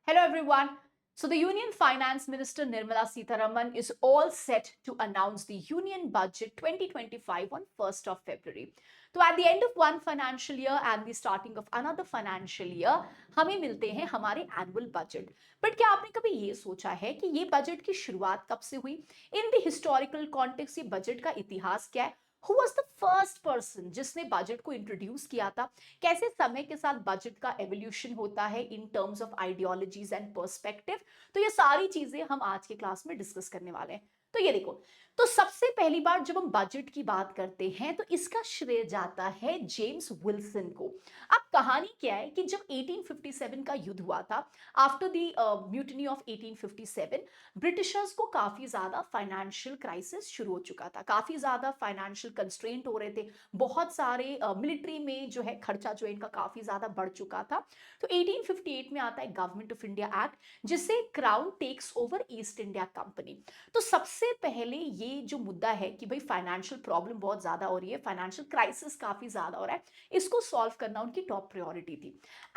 Hello, everyone. So, the Union Finance Minister Nirmala Sitharaman is all set to announce the Union Budget 2025 on 1st of February. तो at the end of one financial year and the starting of another financial year, हमें मिलते हैं हमारे annual budget. But क्या आपने कभी ये सोचा है कि ये बजट की शुरुआत कब से हुई? इन द हिस्टोरिकल कॉन्टेक्स्ट ये बजट का इतिहास क्या है? Who was the first person जिसने बजट को इंट्रोड्यूस किया था? कैसे समय के साथ बजट का एवोल्यूशन होता है in terms of ideologies and perspective. तो ये सारी चीजें हम आज के क्लास में डिस्कस करने वाले हैं। तो ये देखो, तो सबसे पहली बार जब हम बजट की बात करते हैं तो इसका श्रेय जाता है जेम्स विल्सन को। अब कहानी क्या है कि जब 1857 का युद्ध हुआ था, after the mutiny of 1857, Britishers को काफी ज्यादा फाइनेंशियल क्राइसिस शुरू हो चुका था, काफी ज्यादा फाइनेंशियल कंस्ट्रेंट हो रहे थे। बहुत सारे मिलिट्री में जो है खर्चा जो है इनका काफी ज्यादा बढ़ चुका था। तो 1858 में आता है गवर्नमेंट ऑफ इंडिया एक्ट, जिससे crown takes over East India company. तो सबसे पहले ये जो मुद्दा है कि भाई फाइनेंशियल प्रॉब्लम बहुत ज्यादा हो रही है, फाइनेंशियल क्राइसिस काफी ज्यादा हो रहा है, इसको सॉल्व करना उनकी टॉप प्रायोरिटी थी।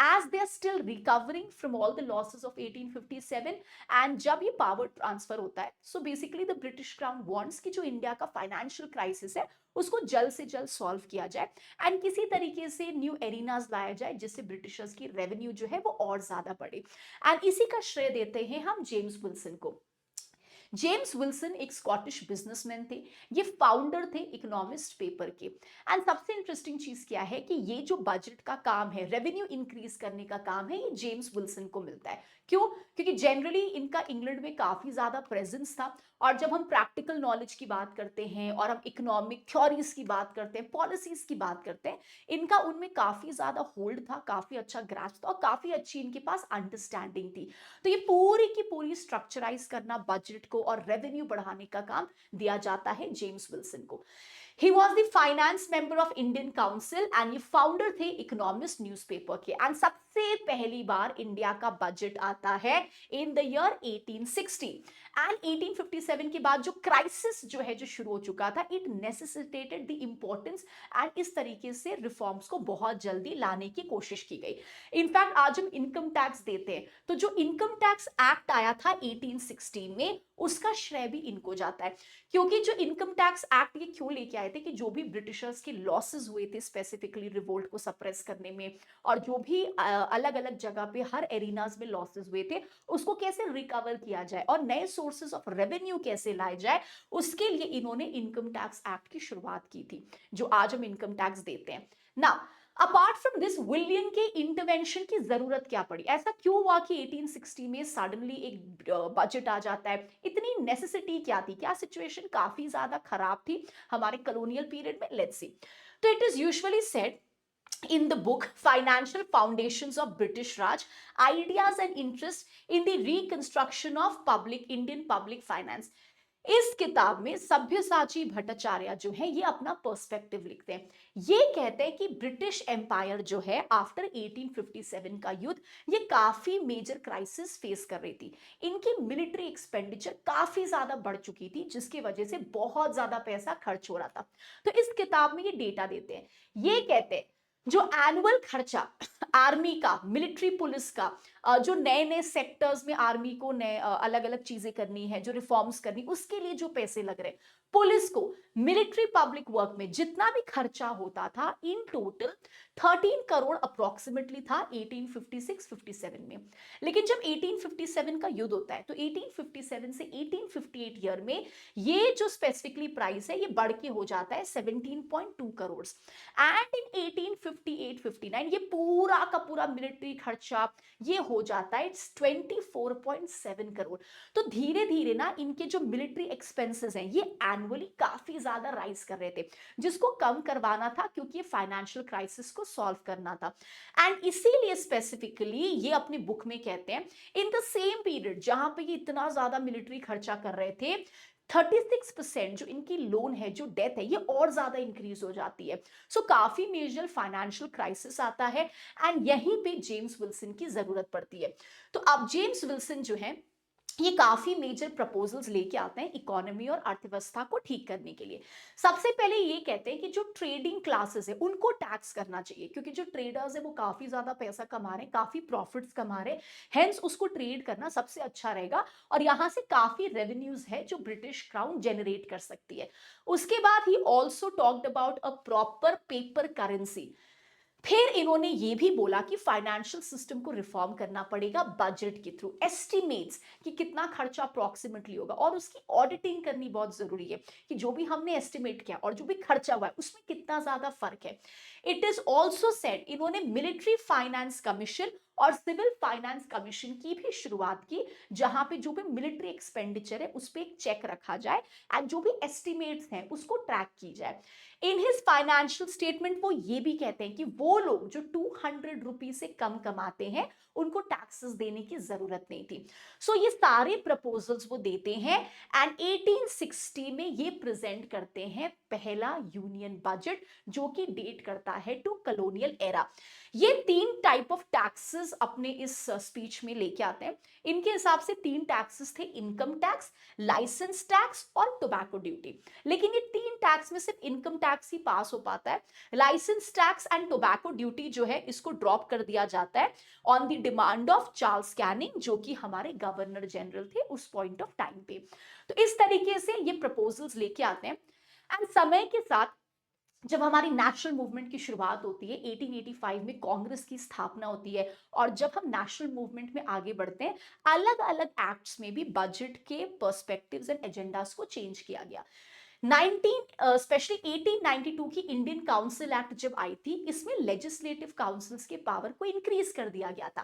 As they are still recovering from all the losses of 1857, and जब ये पावर ट्रांसफर होता है, so basically the British crown wants कि जो इंडिया का फाइनेंशियल क्राइसिस है उसको जल्द से जल्द सॉल्व किया जाए एंड किसी तरीके से न्यू एरिनाज लाया जाए जिससे ब्रिटिशर्स की रेवेन्यू जो है वो और ज्यादा बढ़े। एंड इसी का श्रेय देते हैं हम जेम्स विल्सन को। जेम्स विल्सन एक स्कॉटिश बिजनेसमैन थे। ये फाउंडर थे इकोनॉमिस्ट पेपर के। एंड सबसे इंटरेस्टिंग चीज क्या है कि ये जो बजट का काम है, रेवेन्यू इंक्रीज करने का काम है, ये जेम्स विल्सन को मिलता है। क्यों? क्योंकि जनरली इनका इंग्लैंड में काफी ज्यादा प्रेजेंस था। और जब हम प्रैक्टिकल नॉलेज की बात करते हैं और हम इकोनॉमिक थ्योरीज की बात करते हैं, पॉलिसीज की बात करते हैं, इनका उनमें काफी ज्यादा होल्ड था, काफी अच्छा ग्रास्प था और काफी अच्छी इनके पास अंडरस्टैंडिंग थी। तो ये पूरी की पूरी स्ट्रक्चराइज करना बजट को और रेवेन्यू बढ़ाने का काम दिया जाता है जेम्स विल्सन को। He was the finance member of Indian Council and ये फाउंडर थे इकोनॉमिस्ट न्यूज़पेपर के। एंड सबसे पहली बार इंडिया का बजट आता है इन द ईयर 1860। एंड 1857 के बाद जो क्राइसिस जो है जो शुरू हो चुका था, it necessitated the importance and इस तरीके से रिफॉर्म्स को बहुत जल्दी लाने की कोशिश की गई। इनफैक्ट आज हम इनकम टैक्स देते हैं, तो जो इनकम टैक्स एक्ट आया था 1816 में, उसका श्रेय भी इनको जाता है। क्योंकि जो इनकम टैक्स एक्ट ये क्यों लेके आए थे कि जो भी ब्रिटिशर्स के लॉसेस हुए थे स्पेसिफिकली रिवोल्ट को सप्रेस करने में, और जो भी अलग अलग जगह पे हर एरिनाज में लॉसेस हुए थे, उसको कैसे रिकवर किया जाए और नए सोर्सेज ऑफ रेवेन्यू कैसे लाए जाए, उसके लिए इन्होंने इनकम टैक्स एक्ट की शुरुआत की थी, जो आज हम इनकम टैक्स देते हैं ना। अपार्ट फ्रॉम दिस, विलियम के इंटरवेंशन की जरूरत क्या पड़ी? ऐसा क्यों हुआ कि 1860 में सडनली एक बजट आ जाता है? इतनी नेसेसिटी क्या थी? क्या सिचुएशन काफी ज्यादा खराब थी हमारे कॉलोनियल पीरियड में? Let's see. तो it is usually said in the book Financial Foundations of British Raj, Ideas and Interest in the Reconstruction of Indian Public Finance। इस किताब में सभ्यसाची भट्टाचार्य जो है ये अपना पर्सपेक्टिव लिखते हैं। ये कहते हैं कि ब्रिटिश एम्पायर जो है आफ्टर 1857 का युद्ध, ये काफी मेजर क्राइसिस फेस कर रही थी। इनकी मिलिट्री एक्सपेंडिचर काफी ज्यादा बढ़ चुकी थी, जिसकी वजह से बहुत ज्यादा पैसा खर्च हो रहा था। तो इस किताब में ये डेटा देते हैं। ये कहते हैं जो एनुअल खर्चा आर्मी का, मिलिट्री पुलिस का, जो नए नए सेक्टर्स में आर्मी को नए अलग अलग चीजें करनी है, जो रिफॉर्म्स करनी, उसके लिए जो पैसे लग रहे, पुलिस को, मिलिट्री पब्लिक वर्क में जितना भी खर्चा होता था, इन टोटल 13 करोड़ अप्रोक्सीमेटली था 1856-57 में। लेकिन जब 1857 का युद्ध होता है तो 1857 से 1858 ईयर में ये जो स्पेसिफिकली प्राइस है ये बढ़ के हो जाता है 17.2 करोड़। एंड इन 1858-59 ये पूरा का पूरा मिलिट्री खर्चा ये हो जाता है 24.7 करोड़। तो धीरे धीरे ना इनके जो मिलिट्री एक्सपेंसेस हैं ये एनुअली काफी ज्यादा राइज कर रहे थे, जिसको कम करवाना था क्योंकि ये फाइनेंशियल क्राइसिस को सॉल्व करना था। एंड इसीलिए स्पेसिफिकली ये अपनी बुक में कहते हैं इन द सेम पीरियड जहां पे ये इतना ज्यादा मिलिट्री खर्चा कर रहे थे, 36% जो इनकी लोन है, जो डेथ है, ये और ज्यादा इंक्रीज हो जाती है। सो काफी मेजर फाइनेंशियल क्राइसिस आता है एंड यहीं पे जेम्स विल्सन की जरूरत पड़ती है। तो अब जेम्स विल्सन जो है ये काफी मेजर प्रपोजल्स लेके आते हैं इकोनॉमी और अर्थव्यवस्था को ठीक करने के लिए। सबसे पहले ये कहते हैं कि जो ट्रेडिंग क्लासेस है उनको टैक्स करना चाहिए, क्योंकि जो ट्रेडर्स है वो काफी ज्यादा पैसा कमा रहे हैं, काफी प्रॉफिट्स कमा रहे हैं, हेंस उसको ट्रेड करना सबसे अच्छा रहेगा और यहाँ से काफी रेवेन्यूज है जो ब्रिटिश क्राउन जनरेट कर सकती है। उसके बाद he also talked about a proper paper currency. फिर इन्होंने ये भी बोला कि फाइनेंशियल सिस्टम को रिफॉर्म करना पड़ेगा बजट के थ्रू, एस्टिमेट्स कि कितना खर्चा अप्रोक्सीमेटली होगा और उसकी ऑडिटिंग करनी बहुत जरूरी है कि जो भी हमने एस्टिमेट किया और जो भी खर्चा हुआ है उसमें कितना ज्यादा फर्क है। इट इज ऑल्सो सेड, इन्होंने मिलिट्री फाइनेंस कमीशन और सिविल फाइनेंस कमीशन की भी शुरुआत की, जहां पे जो भी मिलिट्री एक्सपेंडिचर है उस पर एक चेक रखा जाए एंड जो भी एस्टिमेट्स हैं उसको ट्रैक की जाए। इन हिज फाइनेंशियल स्टेटमेंट वो ये भी कहते हैं कि वो लोग जो 200 रुपीज से कम कमाते हैं उनको टैक्सेस देने की जरूरत नहीं थी। सो ये सारे प्रपोजल्स वो देते हैं एंड 1860 में ये प्रेजेंट करते हैं पहला यूनियन बजट, जो कि डेट करता है टू कॉलोनियल एरा। ये 3 टाइप ऑफ टैक्सेस अपने इस स्पीच में लेके आते हैं। इनके हिसाब से 3 टैक्सेस थे, इनकम टैक्स, लाइसेंस टैक्स और टोबैको ड्यूटी। लेकिन ये 3 टैक्स में सिर्फ इनकम टैक्स ही पास हो पाता है। Licence tax and tobacco duty जो है इसको ड्रॉप कर दिया जाता है on the demand of Charles Canning, जो कि हमारे गवर्नर जनरल थे उस पॉइंट ऑफ टाइम पे। तो इस तरीके से ये प्रपोजल्स लेके आते हैं एंड समय के साथ जब हमारी नेशनल मूवमेंट की शुरुआत होती है 1885 में, कांग्रेस की स्थापना होती है और जब हम नेशनल मूवमेंट में आगे बढ़ते हैं अलग अलग एक्ट्स में भी बजट के पर्सपेक्टिव्स एंड एजेंडास को चेंज किया गया। 19 स्पेशली 1892 की इंडियन काउंसिल एक्ट जब आई थी, इसमें लेजिस्लेटिव काउंसिल्स के पावर को इंक्रीज कर दिया गया था।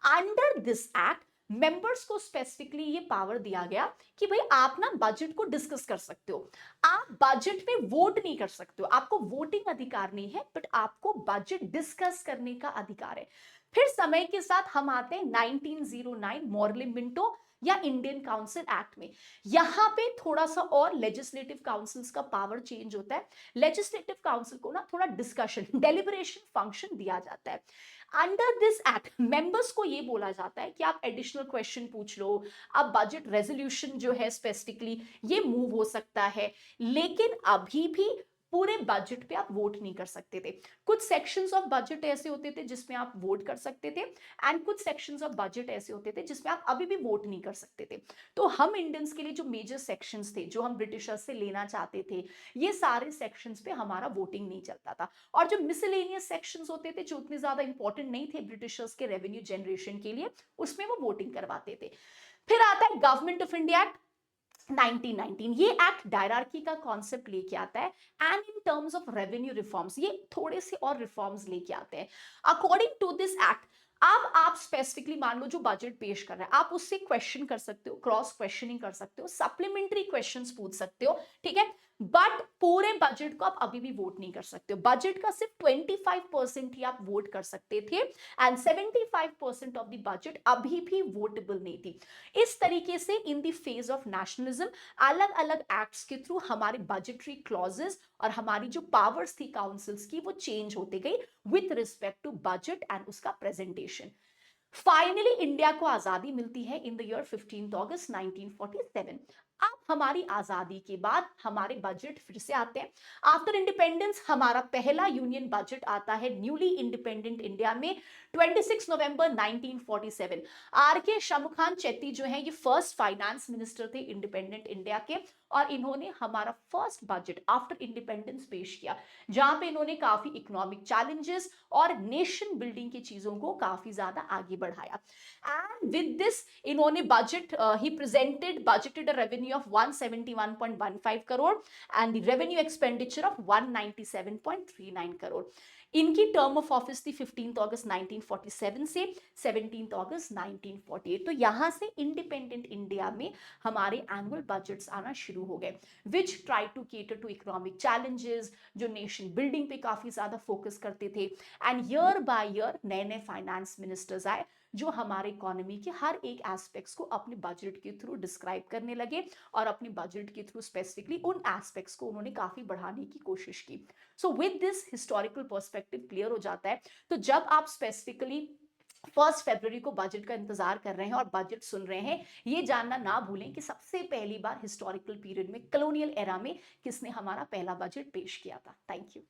अंडर दिस एक्ट मेंबर्स को स्पेसिफिकली ये पावर दिया गया कि भाई आप ना बजट को डिस्कस कर सकते हो, आप बजट में वोट नहीं कर सकते हो, आपको वोटिंग अधिकार नहीं है, बट आपको बजट डिस्कस करने का अधिकार है। फिर समय के साथ हम आते हैं 1909 मॉर्ले मिंटो या इंडियन काउंसिल एक्ट में। यहां पे थोड़ा सा और लेजिस्लेटिव काउंसिल्स का पावर चेंज होता है। लेजिस्लेटिव काउंसिल को ना थोड़ा डिस्कशन डेलिब्रेशन फंक्शन दिया जाता है। अंडर दिस एक्ट मेंबर्स को ये बोला जाता है कि आप एडिशनल क्वेश्चन पूछ लो, अब बजट रेजोल्यूशन जो है स्पेसिफिकली ये मूव हो सकता है, लेकिन अभी भी पूरे बजट पे आप वोट नहीं कर सकते थे। कुछ सेक्शंस ऑफ बजट ऐसे होते थे जिसमें आप वोट कर सकते थे एंड कुछ सेक्शंस ऑफ बजट ऐसे होते थे जिसमें आप अभी भी वोट नहीं कर सकते थे। तो हम इंडियंस के लिए जो मेजर सेक्शंस थे जो हम ब्रिटिशर्स से लेना चाहते थे, ये सारे सेक्शंस पे हमारा वोटिंग नहीं चलता था। और जो मिसलेनियस सेक्शंस होते थे जो उतने ज्यादा इंपॉर्टेंट नहीं थे ब्रिटिशर्स के रेवेन्यू जनरेशन के लिए, उसमें वो वोटिंग करवाते थे। फिर आता है गवर्नमेंट ऑफ इंडिया एक्ट 1919। ये एक्ट डायरार्की का कॉन्सेप्ट लेके आता है and in terms of revenue reforms ये थोड़े से और रिफॉर्म्स लेके आते हैं। अकॉर्डिंग टू दिस एक्ट अब आप स्पेसिफिकली मान लो जो बजट पेश कर रहा है आप उससे क्वेश्चन कर सकते हो, क्रॉस क्वेश्चनिंग कर सकते हो, सप्लीमेंट्री क्वेश्चंस पूछ सकते हो, ठीक है। बट पूरे बजट को आप अभी भी वोट नहीं कर सकते हो। बजट का सिर्फ 25% ही आप वोट कर सकते थे एंड 75% ऑफ द बजट अभी भी वोटेबल नहीं थी। इस तरीके से in the phase of nationalism अलग अलग एक्ट्स के थ्रू हमारे बजटरी क्लॉजेस और हमारी जो पावर्स थी काउंसिल्स की वो चेंज होते गई with respect to budget and उसका प्रेजेंटेशन। फाइनली इंडिया को आजादी मिलती है इन द ईयर 15 अगस्त 1947। अब हमारी आजादी के बाद हमारे बजट फिर से आते हैं। आफ्टर इंडिपेंडेंस हमारा पहला यूनियन बजट आता है न्यूली इंडिपेंडेंट इंडिया में 26 नवंबर 1947। आर के शमुखान चेट्टी जो है ये फर्स्ट फाइनेंस मिनिस्टर थे इंडिपेंडेंट इंडिया के और इन्होंने हमारा फर्स्ट बजट आफ्टर इंडिपेंडेंस पेश किया, जहां पे इन्होंने काफी इकोनॉमिक चैलेंजेस और नेशन बिल्डिंग की चीजों को काफी ज्यादा आगे बढ़ाया। एंड विद दिस इन्होंने budget he presented budgeted a revenue of 171.15 crore and the revenue expenditure of 197.39 crore. इनकी टर्म ऑफ ऑफिस थी 15 अगस्त 1947 से 17 अगस्त 1948। तो यहां से इंडिपेंडेंट इंडिया में हमारे एनुअल बजट्स आना शुरू हो गए which try to cater to economic challenges, जो नेशन बिल्डिंग पे काफी ज्यादा फोकस करते थे। एंड ईयर बाय ईयर नए नए फाइनेंस मिनिस्टर्स आए जो हमारे इकोनॉमी के हर एक एस्पेक्ट्स को अपने बजट के थ्रू डिस्क्राइब करने लगे और अपने बजट के थ्रू स्पेसिफिकली उन एस्पेक्ट्स को उन्होंने काफी बढ़ाने की कोशिश की। So with this historical perspective clear हो जाता है। तो जब आप स्पेसिफिकली 1 फरवरी को बजट का इंतजार कर रहे हैं और बजट सुन रहे हैं, ये जानना ना भूलें कि सबसे पहली बार हिस्टोरिकल पीरियड में, कॉलोनियल एरा में किसने हमारा पहला बजट पेश किया था। Thank you.